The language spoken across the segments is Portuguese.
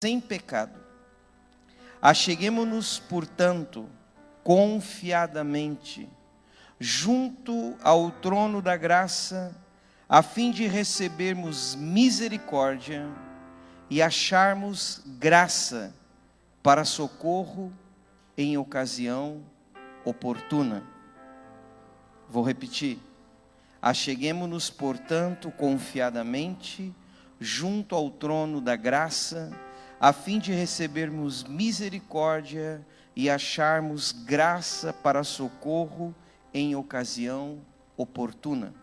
sem pecado. Acheguemo-nos, portanto, confiadamente, junto ao trono da graça, a fim de recebermos misericórdia e acharmos graça para socorro em ocasião oportuna. Vou repetir. Acheguemo-nos, portanto, confiadamente, junto ao trono da graça, a fim de recebermos misericórdia e acharmos graça para socorro em ocasião oportuna.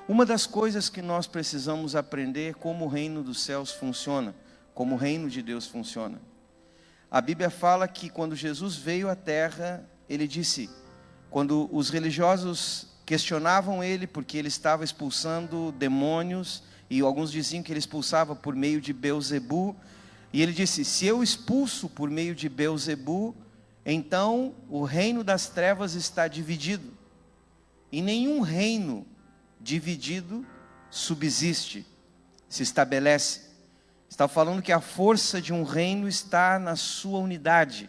Uma das coisas que nós precisamos aprender é como o reino dos céus funciona, como o reino de Deus funciona. A Bíblia fala que quando Jesus veio à terra, ele disse, quando os religiosos questionavam ele porque ele estava expulsando demônios, e alguns diziam que ele expulsava por meio de Beelzebu, e ele disse, se eu expulso por meio de Beelzebu, então o reino das trevas está dividido. E nenhum reino dividido subsiste, se estabelece. Está falando que a força de um reino está na sua unidade.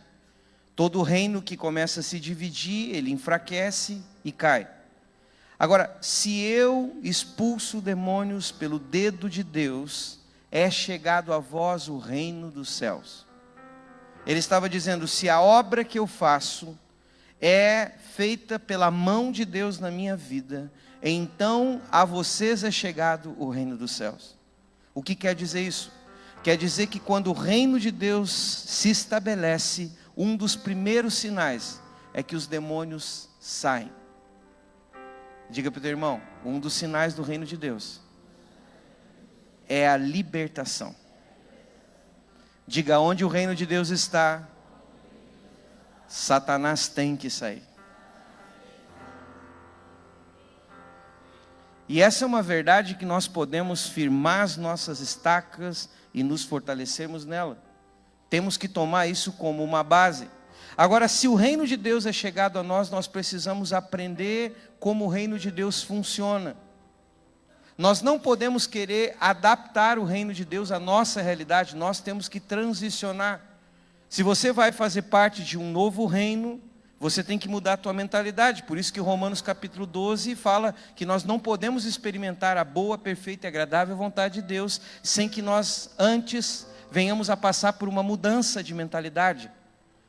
Todo reino que começa a se dividir, ele enfraquece e cai. Agora, se eu expulso demônios pelo dedo de Deus, é chegado a vós o reino dos céus. Ele estava dizendo, se a obra que eu faço é feita pela mão de Deus na minha vida, então a vocês é chegado o reino dos céus. O que quer dizer isso? Quer dizer que quando o reino de Deus se estabelece, um dos primeiros sinais é que os demônios saem. Diga para o teu irmão, um dos sinais do reino de Deus é a libertação. Diga, onde o reino de Deus está, Satanás tem que sair. E essa é uma verdade que nós podemos firmar as nossas estacas e nos fortalecermos nela. Temos que tomar isso como uma base. Agora, se o reino de Deus é chegado a nós, nós precisamos aprender como o reino de Deus funciona. Nós não podemos querer adaptar o reino de Deus à nossa realidade, nós temos que transicionar. Se você vai fazer parte de um novo reino, você tem que mudar a tua mentalidade. Por isso que Romanos capítulo 12 fala que nós não podemos experimentar a boa, perfeita e agradável vontade de Deus, sem que nós antes venhamos a passar por uma mudança de mentalidade.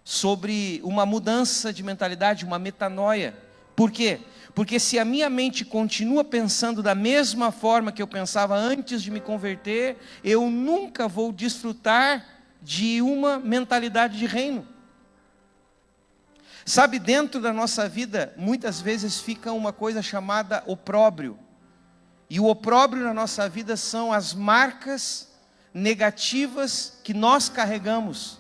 Sobre uma mudança de mentalidade, uma metanoia. Por quê? Porque se a minha mente continua pensando da mesma forma que eu pensava antes de me converter, eu nunca vou desfrutar de uma mentalidade de reino. Sabe, dentro da nossa vida, muitas vezes fica uma coisa chamada opróbrio. E o opróbrio na nossa vida são as marcas negativas que nós carregamos.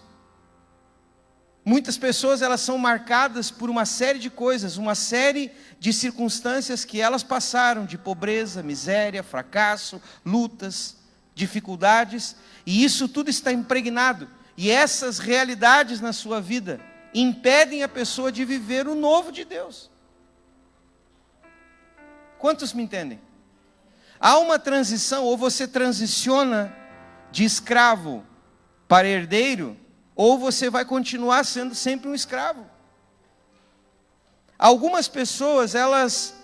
Muitas pessoas, elas são marcadas por uma série de coisas, uma série de circunstâncias que elas passaram, de pobreza, miséria, fracasso, lutas, dificuldades, e isso tudo está impregnado. E essas realidades na sua vida impedem a pessoa de viver o novo de Deus. Quantos me entendem? Há uma transição, ou você transiciona de escravo para herdeiro, ou você vai continuar sendo sempre um escravo. Algumas pessoas, elas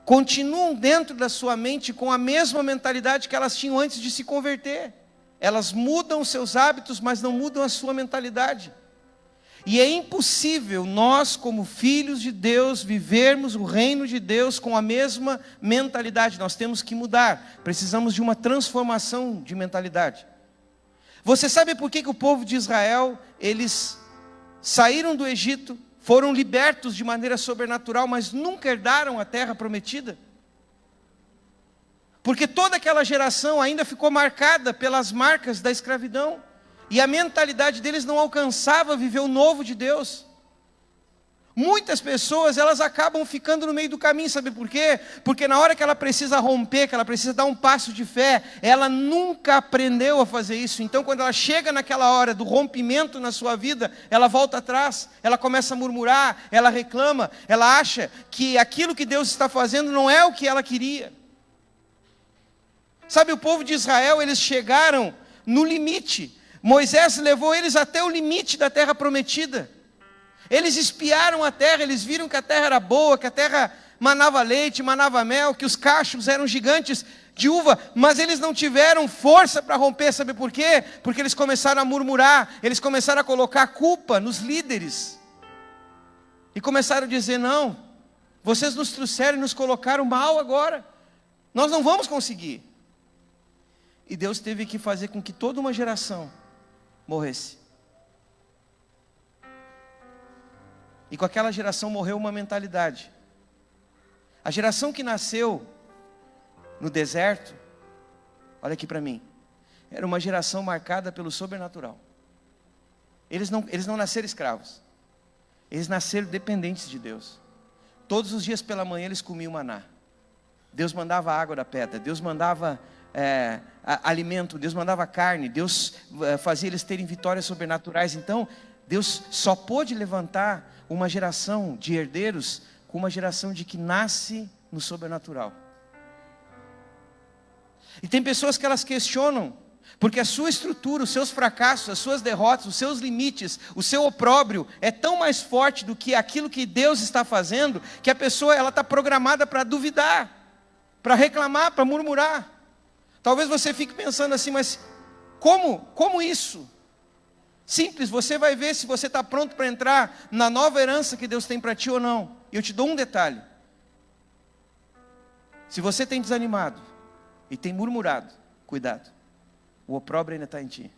continuam dentro da sua mente com a mesma mentalidade que elas tinham antes de se converter. Elas mudam seus hábitos, mas não mudam a sua mentalidade. E é impossível nós, como filhos de Deus, vivermos o reino de Deus com a mesma mentalidade. Nós temos que mudar. Precisamos de uma transformação de mentalidade. Você sabe por que o povo de Israel, eles saíram do Egito, foram libertos de maneira sobrenatural, mas nunca herdaram a terra prometida? Porque toda aquela geração ainda ficou marcada pelas marcas da escravidão. E a mentalidade deles não alcançava viver o novo de Deus. Muitas pessoas, elas acabam ficando no meio do caminho, sabe por quê? Porque na hora que ela precisa romper, que ela precisa dar um passo de fé, ela nunca aprendeu a fazer isso. Então quando ela chega naquela hora do rompimento na sua vida, ela volta atrás, ela começa a murmurar, ela reclama, ela acha que aquilo que Deus está fazendo não é o que ela queria. Sabe, o povo de Israel, eles chegaram no limite. Moisés levou eles até o limite da terra prometida. Eles espiaram a terra, eles viram que a terra era boa, que a terra manava leite, manava mel, que os cachos eram gigantes de uva, mas eles não tiveram força para romper, sabe por quê? Porque eles começaram a murmurar, eles começaram a colocar a culpa nos líderes, e começaram a dizer: não, vocês nos trouxeram e nos colocaram mal agora, nós não vamos conseguir. E Deus teve que fazer com que toda uma geração morresse. E com aquela geração morreu uma mentalidade. A geração que nasceu no deserto, olha aqui para mim, era uma geração marcada pelo sobrenatural. Eles não nasceram escravos, eles nasceram dependentes de Deus. Todos os dias pela manhã eles comiam maná. Deus mandava água da pedra, Deus mandava alimento, Deus mandava carne, Deus fazia eles terem vitórias sobrenaturais. Então Deus só pôde levantar uma geração de herdeiros com uma geração de que nasce no sobrenatural. E tem pessoas que elas questionam, porque a sua estrutura, os seus fracassos, as suas derrotas, os seus limites, o seu opróbrio é tão mais forte do que aquilo que Deus está fazendo, que a pessoa ela está programada para duvidar, para reclamar, para murmurar. Talvez você fique pensando assim, mas como isso? Simples, você vai ver se você está pronto para entrar na nova herança que Deus tem para ti ou não. E eu te dou um detalhe: se você tem desanimado e tem murmurado, cuidado, o opróbrio ainda está em ti.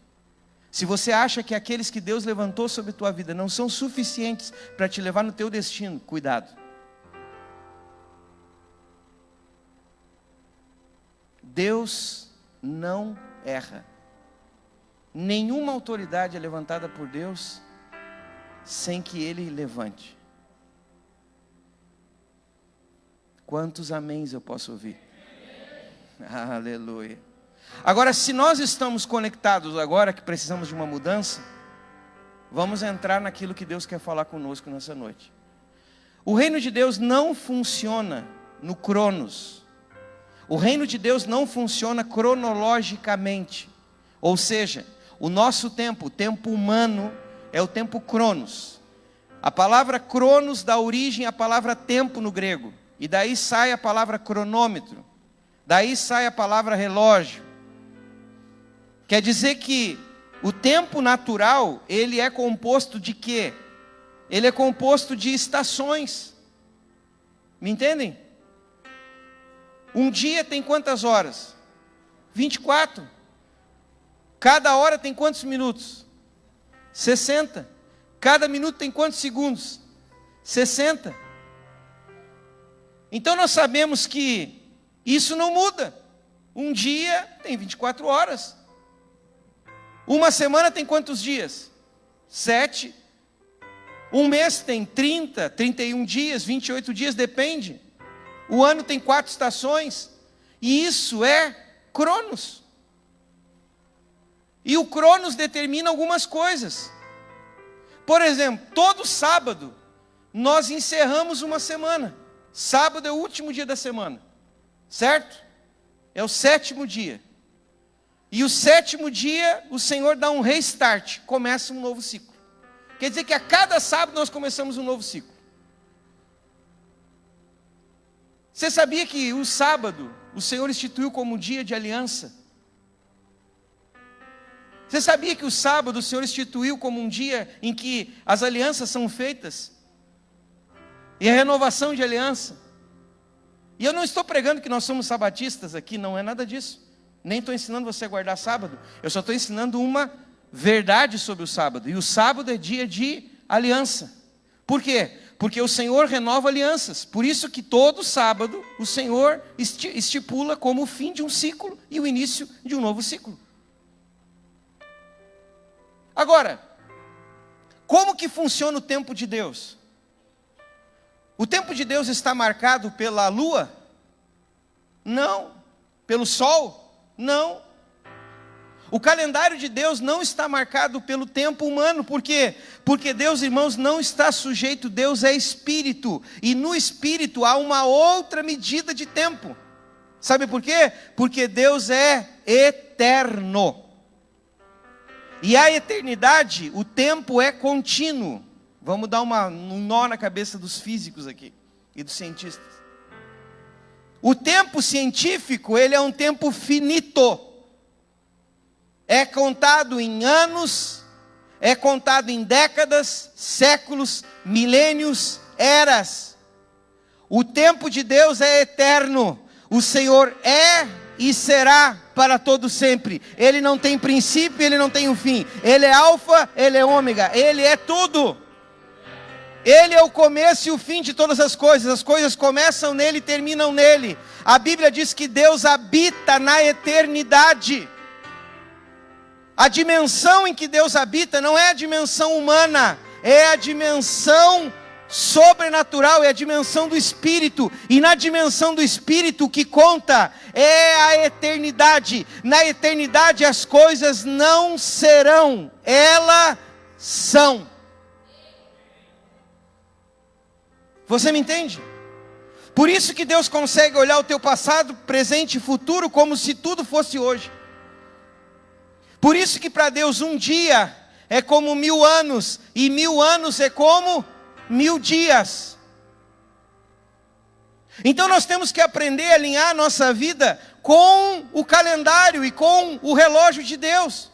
Se você acha que aqueles que Deus levantou sobre a tua vida não são suficientes para te levar no teu destino, cuidado. Deus não erra. Nenhuma autoridade é levantada por Deus sem que Ele levante. Quantos améns eu posso ouvir? Aleluia. Agora, se nós estamos conectados agora, que precisamos de uma mudança, vamos entrar naquilo que Deus quer falar conosco nessa noite. O reino de Deus não funciona no cronos. O reino de Deus não funciona cronologicamente. Ou seja, o nosso tempo, o tempo humano, é o tempo cronos. A palavra cronos dá origem à palavra tempo no grego. E daí sai a palavra cronômetro. Daí sai a palavra relógio. Quer dizer que o tempo natural, ele é composto de quê? Ele é composto de estações. Me entendem? Um dia tem quantas horas? 24. Cada hora tem quantos minutos? 60. Cada minuto tem quantos segundos? 60. Então nós sabemos que isso não muda. Um dia tem 24 horas. Uma semana tem quantos dias? 7. Um mês tem 30, 31 dias, 28 dias, depende. O ano tem 4 estações. E isso é cronos. E o cronos determina algumas coisas. Por exemplo, todo sábado nós encerramos uma semana. Sábado é o último dia da semana, certo? É o 7º dia. E o 7º dia o Senhor dá um restart, começa um novo ciclo. Quer dizer que a cada sábado nós começamos um novo ciclo. Você sabia que o sábado o Senhor instituiu como um dia de aliança? Você sabia que o sábado o Senhor instituiu como um dia em que as alianças são feitas? E a renovação de aliança? E eu não estou pregando que nós somos sabatistas aqui, não é nada disso. Nem estou ensinando você a guardar sábado. Eu só estou ensinando uma verdade sobre o sábado. E o sábado é dia de aliança. Por quê? Porque o Senhor renova alianças. Por isso que todo sábado o Senhor estipula como o fim de um ciclo e o início de um novo ciclo. Agora, como que funciona o tempo de Deus? O tempo de Deus está marcado pela lua? Não. Pelo sol? Não. O calendário de Deus não está marcado pelo tempo humano. Por quê? Porque Deus, irmãos, não está sujeito. Deus é espírito. E no espírito há uma outra medida de tempo. Sabe por quê? Porque Deus é eterno. E a eternidade, o tempo é contínuo. Vamos dar um nó na cabeça dos físicos aqui e dos cientistas. O tempo científico, ele é um tempo finito. É contado em anos, é contado em décadas, séculos, milênios, eras. O tempo de Deus é eterno. O Senhor é e será para todo sempre. Ele não tem princípio, ele não tem um fim. Ele é alfa, ele é ômega, ele é tudo. Ele é o começo e o fim de todas as coisas começam nele e terminam nele. A Bíblia diz que Deus habita na eternidade. A dimensão em que Deus habita não é a dimensão humana, é a dimensão sobrenatural, é a dimensão do Espírito. E na dimensão do Espírito o que conta é a eternidade. Na eternidade as coisas não serão, elas são. Você me entende? Por isso que Deus consegue olhar o teu passado, presente e futuro como se tudo fosse hoje. Por isso que para Deus um dia é como 1000 anos, e 1000 anos é como 1000 dias. Então nós temos que aprender a alinhar a nossa vida com o calendário e com o relógio de Deus.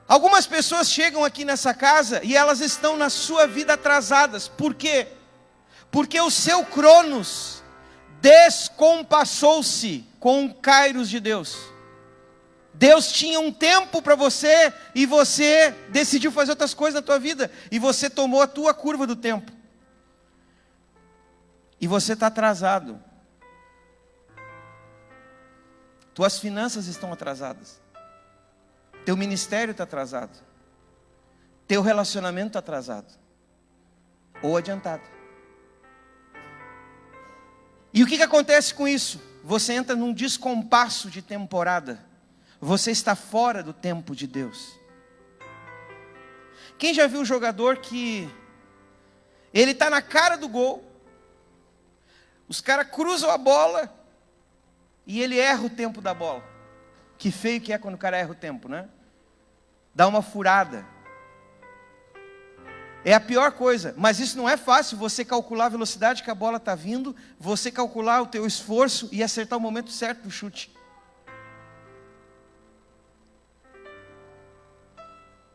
Algumas pessoas chegam aqui nessa casa e elas estão na sua vida atrasadas. Por quê? Porque o seu Cronos descompassou-se com o Kairos de Deus. Deus tinha um tempo para você e você decidiu fazer outras coisas na tua vida. E você tomou a tua curva do tempo. E você está atrasado. Tuas finanças estão atrasadas. Teu ministério está atrasado. Teu relacionamento está atrasado. Ou adiantado. E o que acontece com isso? Você entra num descompasso de temporada. Você está fora do tempo de Deus. Quem já viu um jogador que ele está na cara do gol, os caras cruzam a bola e ele erra o tempo da bola. Que feio que é quando o cara erra o tempo, né? Dá uma furada. É a pior coisa, mas isso não é fácil, você calcular a velocidade que a bola está vindo, você calcular o teu esforço e acertar o momento certo do chute.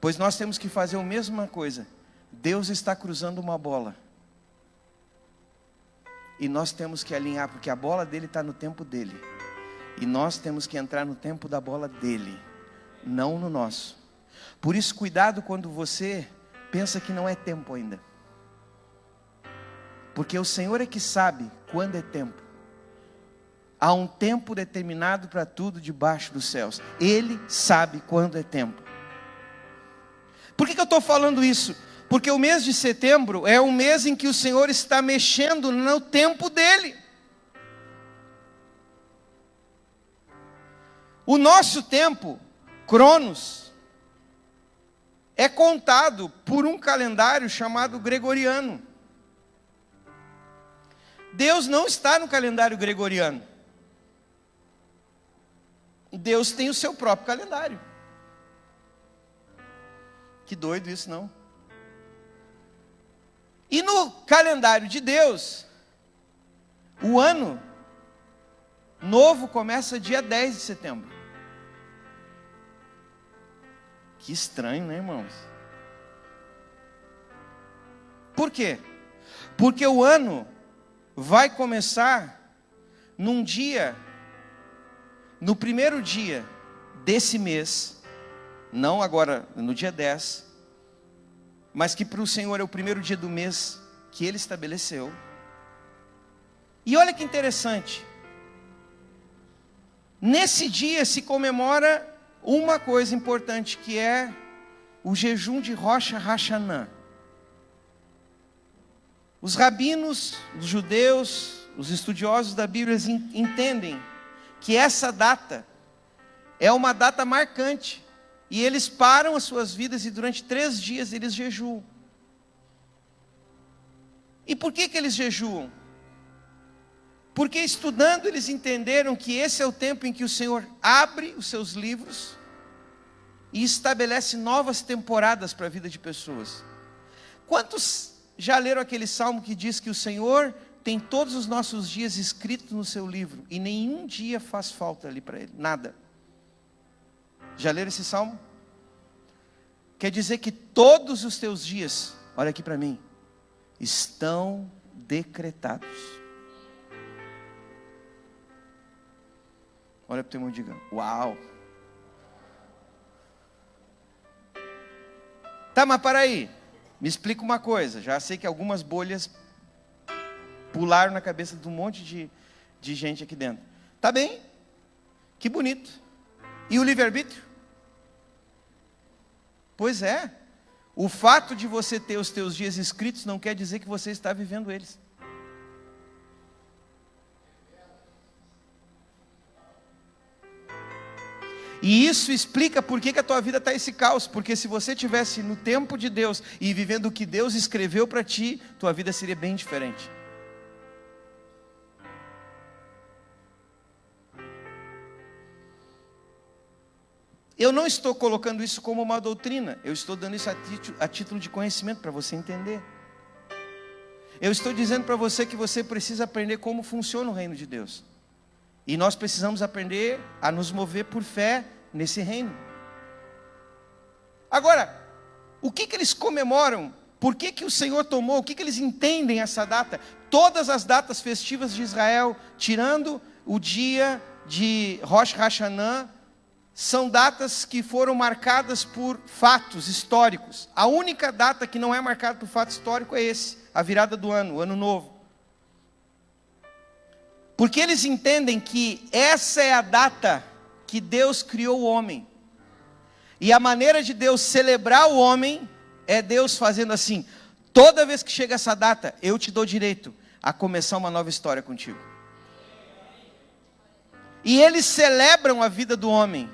Pois nós temos que fazer a mesma coisa. Deus está cruzando uma bola. E nós temos que alinhar, porque a bola dele está no tempo dele. E nós temos que entrar no tempo da bola dele, não no nosso. Por isso, cuidado quando você pensa que não é tempo ainda. Porque o Senhor é que sabe quando é tempo. Há um tempo determinado para tudo debaixo dos céus. Ele sabe quando é tempo. Por que eu estou falando isso? Porque o mês de setembro é um mês em que o Senhor está mexendo no tempo dele. O nosso tempo, Cronos, é contado por um calendário chamado gregoriano. Deus não está no calendário gregoriano. Deus tem o seu próprio calendário. Que doido isso, não? E no calendário de Deus, o ano novo começa dia 10 de setembro. Que estranho, né, irmãos? Por quê? Porque o ano vai começar num dia, no primeiro dia desse mês, não agora no dia 10, mas que para o Senhor é o primeiro dia do mês que Ele estabeleceu. E olha que interessante, nesse dia se comemora uma coisa importante, que é o jejum de Rosh Hashanah. Os rabinos, os judeus, os estudiosos da Bíblia entendem que essa data é uma data marcante. E eles param as suas vidas e durante 3 dias eles jejuam. E por que eles jejuam? Porque estudando eles entenderam que esse é o tempo em que o Senhor abre os seus livros e estabelece novas temporadas para a vida de pessoas. Quantos já leram aquele salmo que diz que o Senhor tem todos os nossos dias escritos no seu livro e nenhum dia faz falta ali para ele, nada? Já leram esse salmo? Quer dizer que todos os teus dias, olha aqui para mim, estão decretados. Olha para o teu irmão e diga: uau! Tá, mas para aí, me explica uma coisa. Já sei que algumas bolhas pularam na cabeça de um monte de gente aqui dentro. Tá bem, que bonito. E o livre-arbítrio? Pois é, o fato de você ter os teus dias escritos não quer dizer que você está vivendo eles. E isso explica por que a tua vida está esse caos. Porque se você estivesse no tempo de Deus e vivendo o que Deus escreveu para ti, tua vida seria bem diferente. Eu não estou colocando isso como uma doutrina. Eu estou dando isso a título de conhecimento para você entender. Eu estou dizendo para você que você precisa aprender como funciona o reino de Deus. E nós precisamos aprender a nos mover por fé nesse reino. Agora, o que eles comemoram? Por que o Senhor tomou? O que eles entendem essa data? Todas as datas festivas de Israel, tirando o dia de Rosh Hashanah, são datas que foram marcadas por fatos históricos. A única data que não é marcada por fato histórico é esse, a virada do ano, o ano novo. Porque eles entendem que essa é a data que Deus criou o homem. E a maneira de Deus celebrar o homem é Deus fazendo assim: toda vez que chega essa data, eu te dou direito a começar uma nova história contigo. E eles celebram a vida do homem.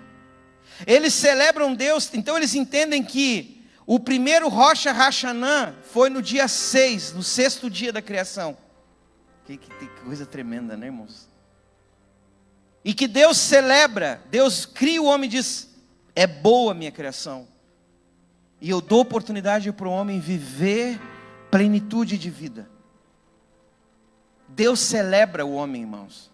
Eles celebram Deus, então eles entendem que o primeiro Rosh Hashanah foi no dia 6, no 6º dia da criação. Que coisa tremenda, né, irmãos? E que Deus celebra, Deus cria o homem e diz: é boa a minha criação. E eu dou oportunidade para o homem viver plenitude de vida. Deus celebra o homem, irmãos.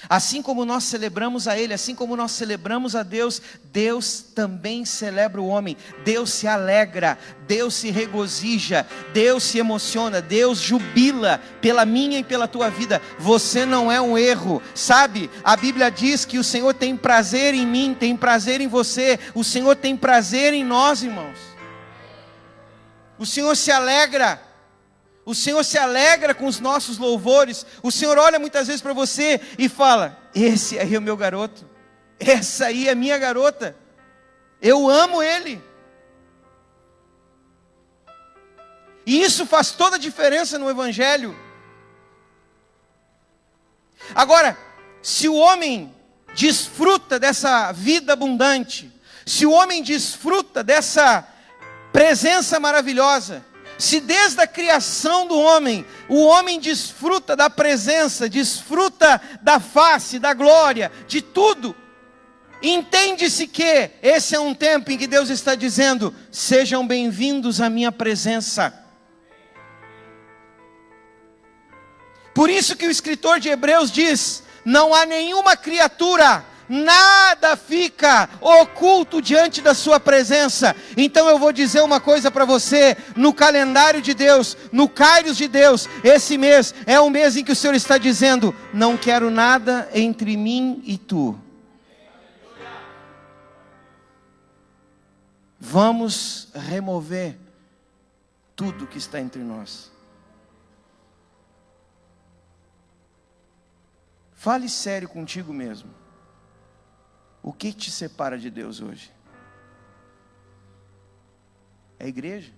Assim como nós celebramos a Ele, assim como nós celebramos a Deus, Deus também celebra o homem. Deus se alegra, Deus se regozija, Deus se emociona, Deus jubila pela minha e pela tua vida. Você não é um erro, sabe? A Bíblia diz que o Senhor tem prazer em mim, tem prazer em você, o Senhor tem prazer em nós, irmãos. O Senhor se alegra. O Senhor se alegra com os nossos louvores. O Senhor olha muitas vezes para você e fala: esse aí é o meu garoto, essa aí é a minha garota, eu amo ele. E isso faz toda a diferença no Evangelho. Agora, se o homem desfruta dessa vida abundante, se o homem desfruta dessa presença maravilhosa, se desde a criação do homem, o homem desfruta da presença, desfruta da face, da glória, de tudo, entende-se que esse é um tempo em que Deus está dizendo: sejam bem-vindos à minha presença. Por isso que o escritor de Hebreus diz: não há nenhuma criatura, nada fica oculto diante da sua presença. Então eu vou dizer uma coisa para você: no calendário de Deus, no Kairos de Deus, esse mês é um mês em que o Senhor está dizendo: não quero nada entre mim e tu. Vamos remover tudo que está entre nós. Fale sério contigo mesmo. O que te separa de Deus hoje? É a igreja?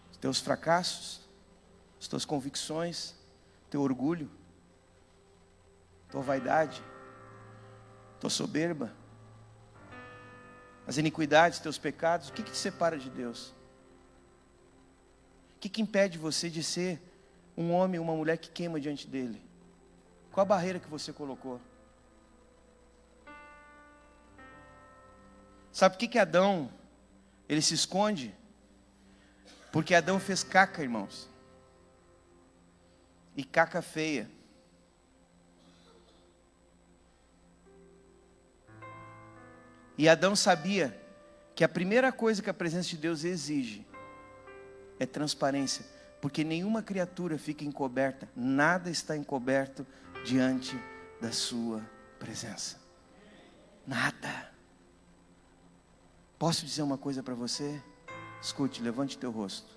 Os teus fracassos? As tuas convicções? Teu orgulho? Tua vaidade? Tua soberba? As iniquidades, teus pecados? O que te separa de Deus? O que impede você de ser um homem, uma mulher que queima diante dele? Qual a barreira que você colocou? Sabe por que Adão, ele se esconde? Porque Adão fez caca, irmãos. E caca feia. E Adão sabia que a primeira coisa que a presença de Deus exige é transparência. Porque nenhuma criatura fica encoberta, nada está encoberto diante da sua presença. Nada. Posso dizer uma coisa para você? Escute, levante teu rosto.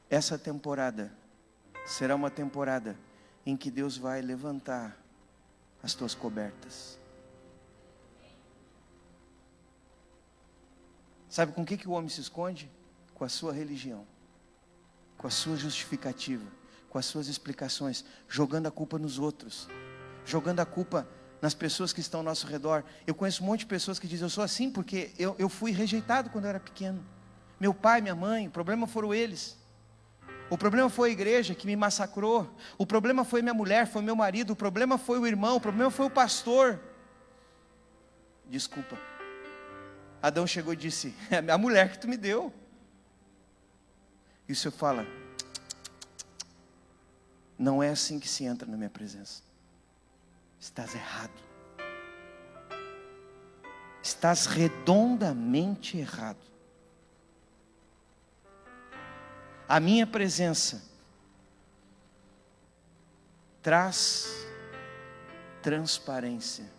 Essa temporada será uma temporada em que Deus vai levantar as tuas cobertas. Sabe com que o homem se esconde? Com a sua religião, com a sua justificativa, com as suas explicações, jogando a culpa nos outros, jogando a culpa nas pessoas que estão ao nosso redor. Eu conheço um monte de pessoas que dizem: eu sou assim porque eu fui rejeitado quando eu era pequeno. Meu pai, minha mãe, o problema foram eles. O problema foi a igreja que me massacrou. O problema foi minha mulher, foi meu marido. O problema foi o irmão, o problema foi o pastor. Desculpa. Adão chegou e disse: é a mulher que tu me deu. E o Senhor fala: não é assim que se entra na minha presença. Estás errado. Estás redondamente errado. A minha presença traz transparência.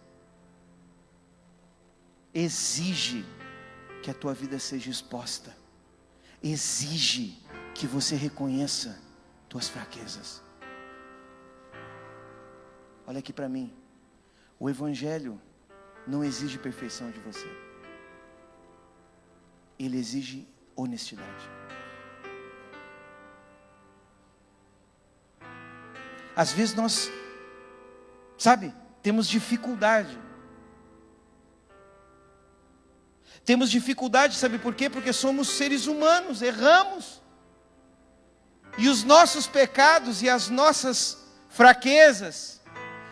Exige que a tua vida seja exposta. Exige que você reconheça tuas fraquezas. Olha aqui para mim. O Evangelho não exige perfeição de você. Ele exige honestidade. Às vezes nós, temos dificuldade. Temos dificuldade, sabe por quê? Porque somos seres humanos, erramos. E os nossos pecados e as nossas fraquezas,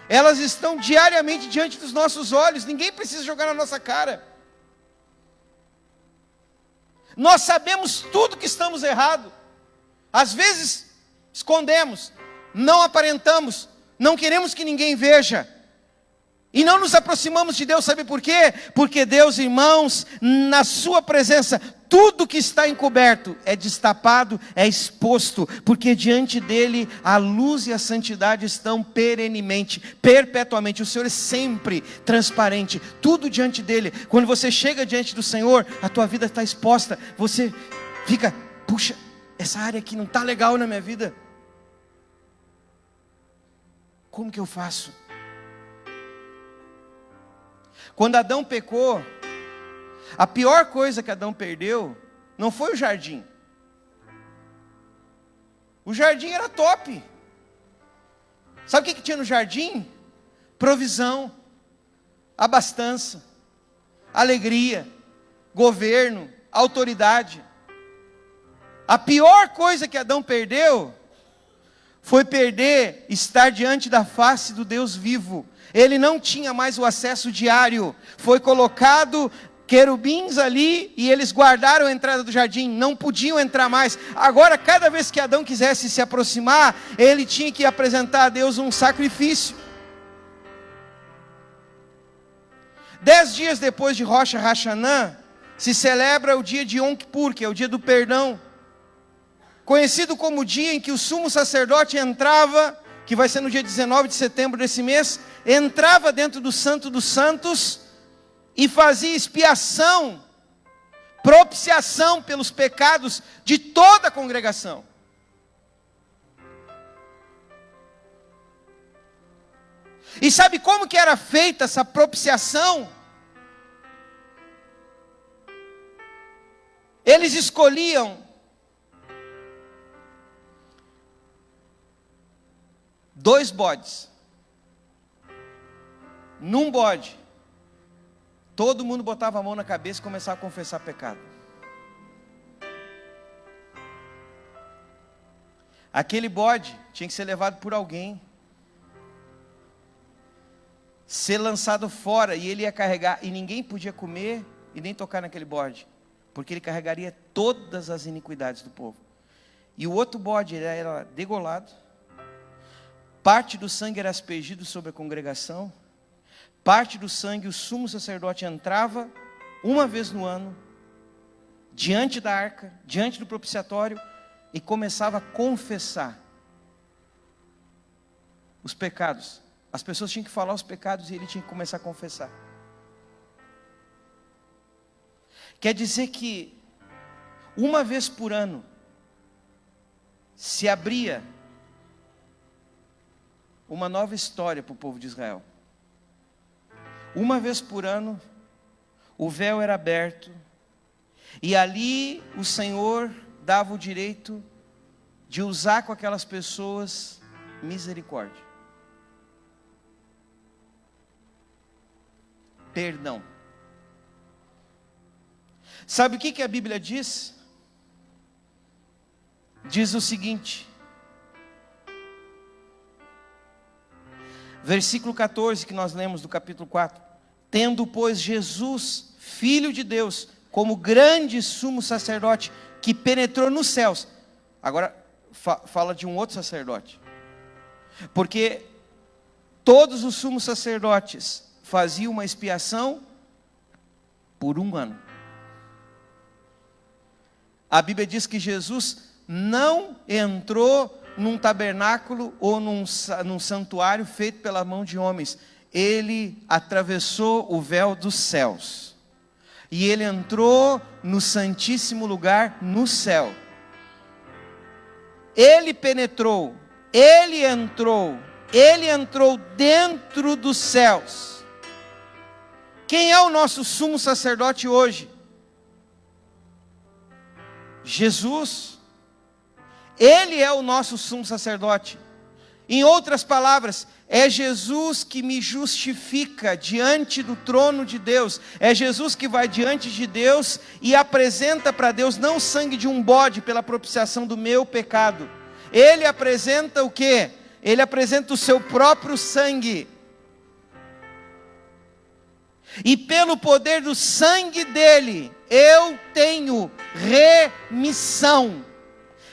elas estão diariamente diante dos nossos olhos. Ninguém precisa jogar na nossa cara. Nós sabemos tudo que estamos errados. Às vezes escondemos, não aparentamos, não queremos que ninguém veja. E não nos aproximamos de Deus, sabe por quê? Porque Deus, irmãos, na sua presença, tudo que está encoberto é destapado, é exposto, porque diante dele a luz e a santidade estão perenemente, perpetuamente. O Senhor é sempre transparente, tudo diante dele. Quando você chega diante do Senhor, a tua vida está exposta, você fica: puxa, essa área aqui não está legal na minha vida. Como que eu faço? Quando Adão pecou, a pior coisa que Adão perdeu não foi o jardim. O jardim era top. Sabe o que tinha no jardim? Provisão, abastança, alegria, governo, autoridade. A pior coisa que Adão perdeu foi perder estar diante da face do Deus vivo. Ele não tinha mais o acesso diário. Foi colocado querubins ali e eles guardaram a entrada do jardim. Não podiam entrar mais. Agora, cada vez que Adão quisesse se aproximar, ele tinha que apresentar a Deus um sacrifício. 10 dias depois de Rosh Hashanah, se celebra o dia de Yom Kippur, que é o dia do perdão. Conhecido como o dia em que o sumo sacerdote entrava, que vai ser no dia 19 de setembro desse mês, entrava dentro do Santo dos Santos e fazia expiação, propiciação pelos pecados de toda a congregação. E sabe como que era feita essa propiciação? Eles escolhiam 2 bodes. Num bode, todo mundo botava a mão na cabeça e começava a confessar pecado. Aquele bode tinha que ser levado por alguém, ser lançado fora, e ele ia carregar, e ninguém podia comer e nem tocar naquele bode, porque ele carregaria todas as iniquidades do povo. E o outro bode era degolado, parte do sangue era aspergido sobre a congregação, parte do sangue o sumo sacerdote entrava uma vez no ano, diante da arca, diante do propiciatório, e começava a confessar os pecados. As pessoas tinham que falar os pecados e ele tinha que começar a confessar. Quer dizer que uma vez por ano se abria uma nova história para o povo de Israel. Uma vez por ano o véu era aberto e ali o Senhor dava o direito de usar com aquelas pessoas misericórdia, perdão. Sabe o que a Bíblia diz? Diz o seguinte, versículo 14 que nós lemos do capítulo 4: tendo pois Jesus, Filho de Deus, como grande sumo sacerdote que penetrou nos céus. Agora fala de um outro sacerdote, porque todos os sumos sacerdotes faziam uma expiação por um ano. A Bíblia diz que Jesus não entrou num tabernáculo ou num santuário feito pela mão de homens. Ele atravessou o véu dos céus e ele entrou no santíssimo lugar no céu. Ele penetrou, ele entrou dentro dos céus. Quem é o nosso sumo sacerdote hoje? Jesus. Ele é o nosso sumo sacerdote. Em outras palavras, é Jesus que me justifica diante do trono de Deus. É Jesus que vai diante de Deus e apresenta para Deus não o sangue de um bode pela propiciação do meu pecado. Ele apresenta o quê? Ele apresenta o seu próprio sangue. E pelo poder do sangue dele, eu tenho remissão.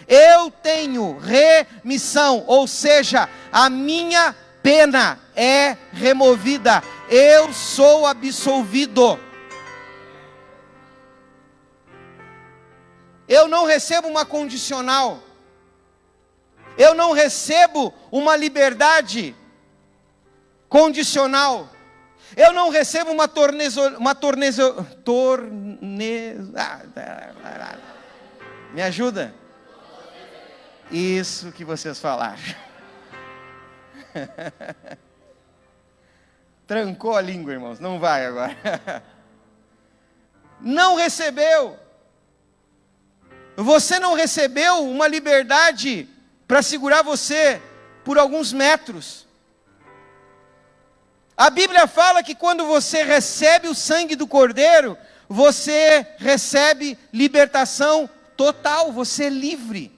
Eu tenho remissão, ou seja, a minha pena é removida. Eu sou absolvido. Eu não recebo uma condicional. Eu não recebo uma liberdade condicional. Eu não recebo me ajuda? Isso que vocês falaram. Trancou a língua, irmãos. Não vai agora. Não recebeu. Você não recebeu uma liberdade para segurar você por alguns metros. A Bíblia fala que quando você recebe o sangue do Cordeiro, você recebe libertação total, você é livre.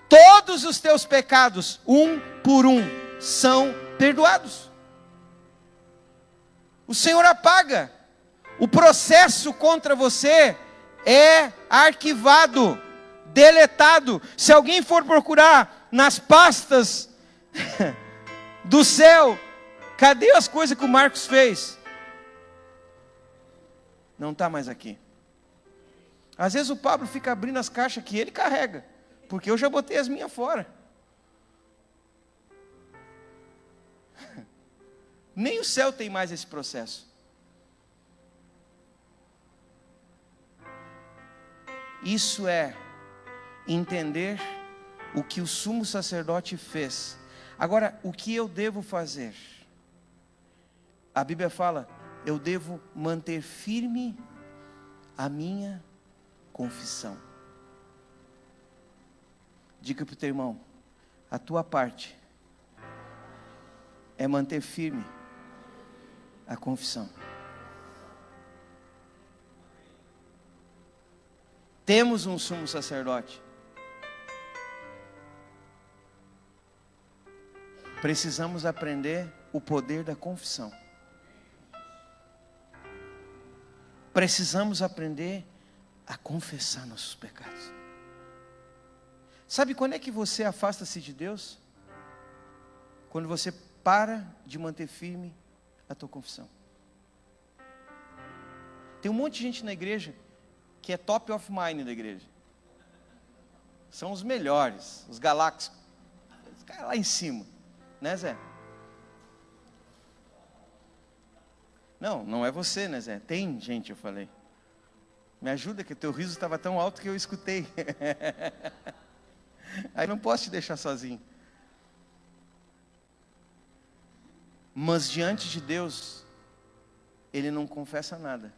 Todos os teus pecados, um por um, são perdoados. O Senhor apaga. O processo contra você é arquivado, deletado. Se alguém for procurar nas pastas do céu, cadê as coisas que o Marcos fez? Não está mais aqui. Às vezes o Pablo fica abrindo as caixas que ele carrega, porque eu já botei as minhas fora. Nem o céu tem mais esse processo. Isso é entender o que o sumo sacerdote fez. Agora, o que eu devo fazer? A Bíblia fala, eu devo manter firme a minha confissão. Diga para o teu irmão, a tua parte é manter firme a confissão. Temos um sumo sacerdote. precisamos aprender o poder da confissão. Precisamos aprender a confessar nossos pecados. Sabe quando é que você afasta-se de Deus? Quando você para de manter firme a tua confissão. Tem um monte de gente na igreja que é top of mind da igreja. São os melhores, os galácticos. Os caras lá em cima, né, Zé? Não é você, né, Zé? Tem gente, eu falei. Me ajuda, que teu riso estava tão alto que eu escutei. Aí não posso te deixar sozinho. Mas diante de Deus, ele não confessa nada.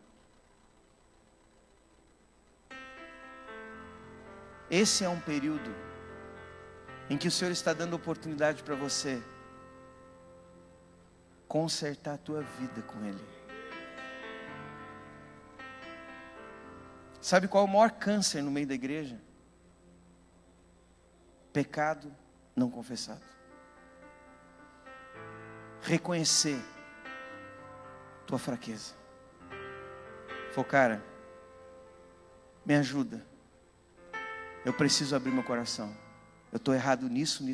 Esse é um período em que o Senhor está dando oportunidade para você consertar a tua vida com Ele. Sabe qual é o maior câncer no meio da igreja? Pecado não confessado. Reconhecer tua fraqueza. Falei, cara, me ajuda. Eu preciso abrir meu coração. Eu estou errado nisso.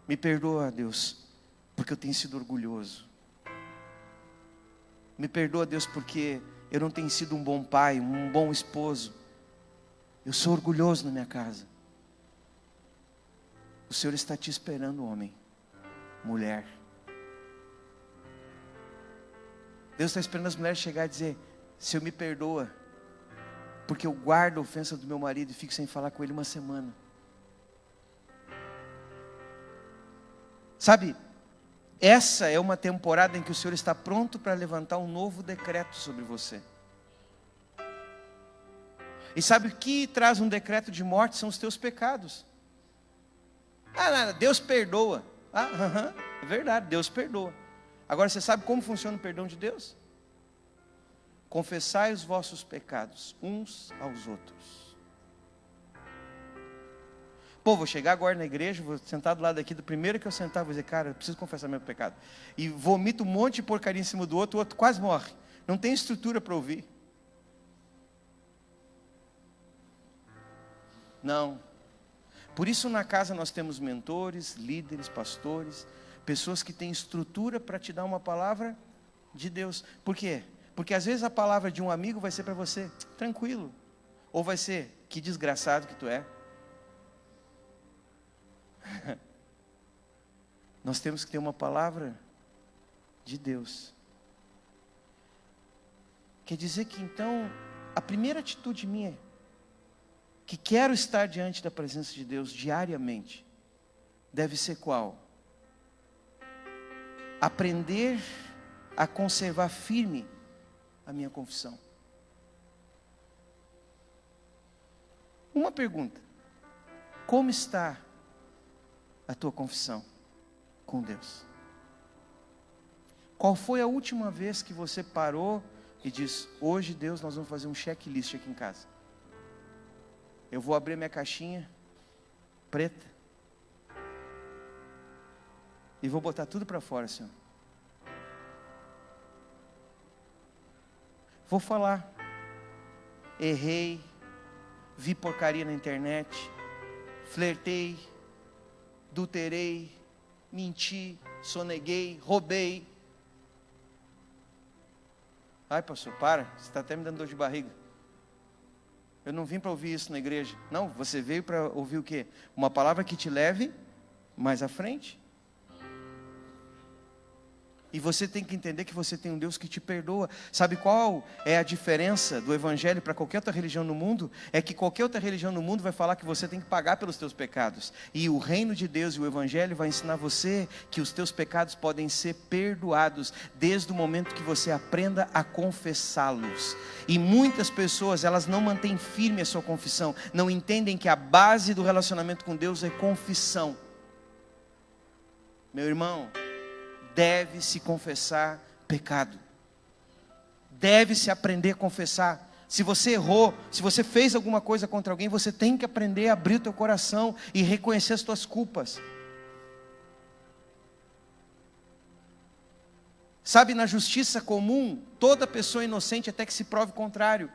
Me perdoa, Deus, porque eu tenho sido orgulhoso. Me perdoa, Deus, porque eu não tenho sido um bom pai, um bom esposo. Eu sou orgulhoso na minha casa. O Senhor está te esperando, homem, mulher. Deus está esperando as mulheres chegar e dizer: Senhor, me perdoa, porque eu guardo a ofensa do meu marido e fico sem falar com ele uma semana. Sabe, essa é uma temporada em que o Senhor está pronto para levantar um novo decreto sobre você. E sabe o que traz um decreto de morte? São os teus pecados. Deus perdoa. É verdade, Deus perdoa. Agora você sabe como funciona o perdão de Deus? Confessai os vossos pecados uns aos outros. Pô, vou chegar agora na igreja, vou sentar do lado aqui, do primeiro que eu sentar, vou dizer: cara, eu preciso confessar meu pecado. E vomito um monte de porcaria em cima do outro, o outro quase morre. Não tem estrutura para ouvir. Não. Por isso na casa nós temos mentores, líderes, pastores, pessoas que têm estrutura para te dar uma palavra de Deus. Por quê? Porque às vezes a palavra de um amigo vai ser para você: tranquilo. Ou vai ser: que desgraçado que tu é. Nós temos que ter uma palavra de Deus. Quer dizer que então, a primeira atitude minha, que quero estar diante da presença de Deus diariamente, deve ser qual? Aprender a conservar firme a minha confissão. Uma pergunta: como está a tua confissão com Deus? Qual foi a última vez que você parou e disse: hoje, Deus, nós vamos fazer um checklist aqui em casa. Eu vou abrir minha caixinha preta e vou botar tudo para fora, Senhor. Vou falar: errei, vi porcaria na internet, flertei, adulterei, menti, soneguei, roubei. Ai, pastor, para, você está até me dando dor de barriga. Eu não vim para ouvir isso na igreja. Não, você veio para ouvir o quê? Uma palavra que te leve mais à frente. E você tem que entender que você tem um Deus que te perdoa. Sabe qual é a diferença do evangelho para qualquer outra religião no mundo? É que qualquer outra religião no mundo vai falar que você tem que pagar pelos teus pecados. E o reino de Deus e o evangelho vai ensinar você que os teus pecados podem ser perdoados desde o momento que você aprenda a confessá-los. E muitas pessoas, elas não mantêm firme a sua confissão, não entendem que a base do relacionamento com Deus é confissão. Meu irmão, deve-se confessar pecado. Deve-se aprender a confessar. Se você errou, se você fez alguma coisa contra alguém, você tem que aprender a abrir o teu coração e reconhecer as tuas culpas. Sabe, na justiça comum, toda pessoa é inocente até que se prove o contrário.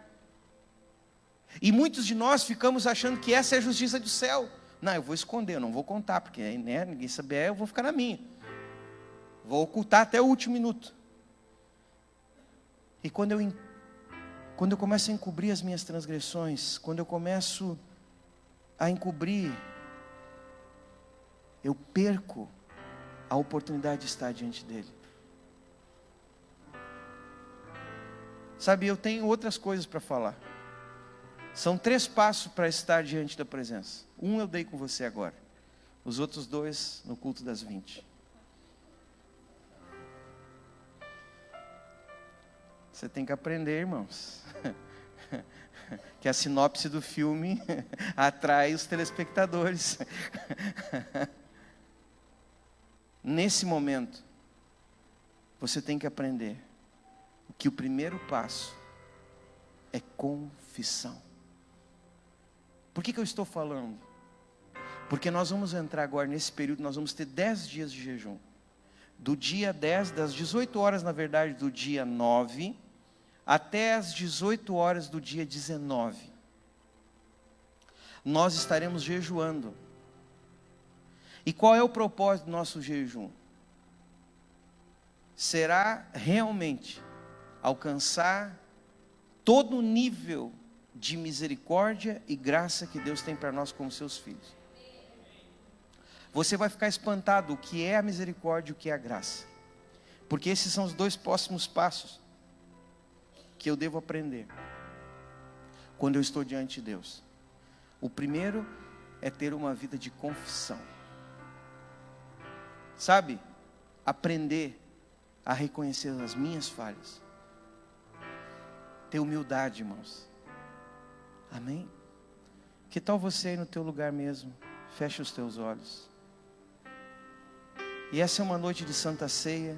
E muitos de nós ficamos achando que essa é a justiça do céu. Não, eu vou esconder, eu não vou contar, porque né, ninguém saber, eu vou ficar na minha. Vou ocultar até o último minuto. E quando eu começo a encobrir as minhas transgressões, quando eu começo a encobrir, eu perco a oportunidade de estar diante dele. Sabe, eu tenho outras coisas para falar. São 3 passos para estar diante da presença. Um eu dei com você agora. Os outros 2 no culto das 20. Você tem que aprender, irmãos. Que a sinopse do filme atrai os telespectadores. Nesse momento, você tem que aprender que o primeiro passo é confissão. Por que eu estou falando? Porque nós vamos entrar agora nesse período, nós vamos ter 10 dias de jejum. Do dia 10, das 18 horas, na verdade, do dia 9, até as 18 horas do dia 19. Nós estaremos jejuando. E qual é o propósito do nosso jejum? Será realmente alcançar todo o nível de misericórdia e graça que Deus tem para nós como seus filhos. Você vai ficar espantado o que é a misericórdia e o que é a graça. Porque esses são os 2 próximos passos que eu devo aprender quando eu estou diante de Deus. O primeiro é ter uma vida de confissão. Sabe? Aprender a reconhecer as minhas falhas. Ter humildade, irmãos. Amém? Que tal você aí no teu lugar mesmo? Feche os teus olhos. E essa é uma noite de Santa Ceia.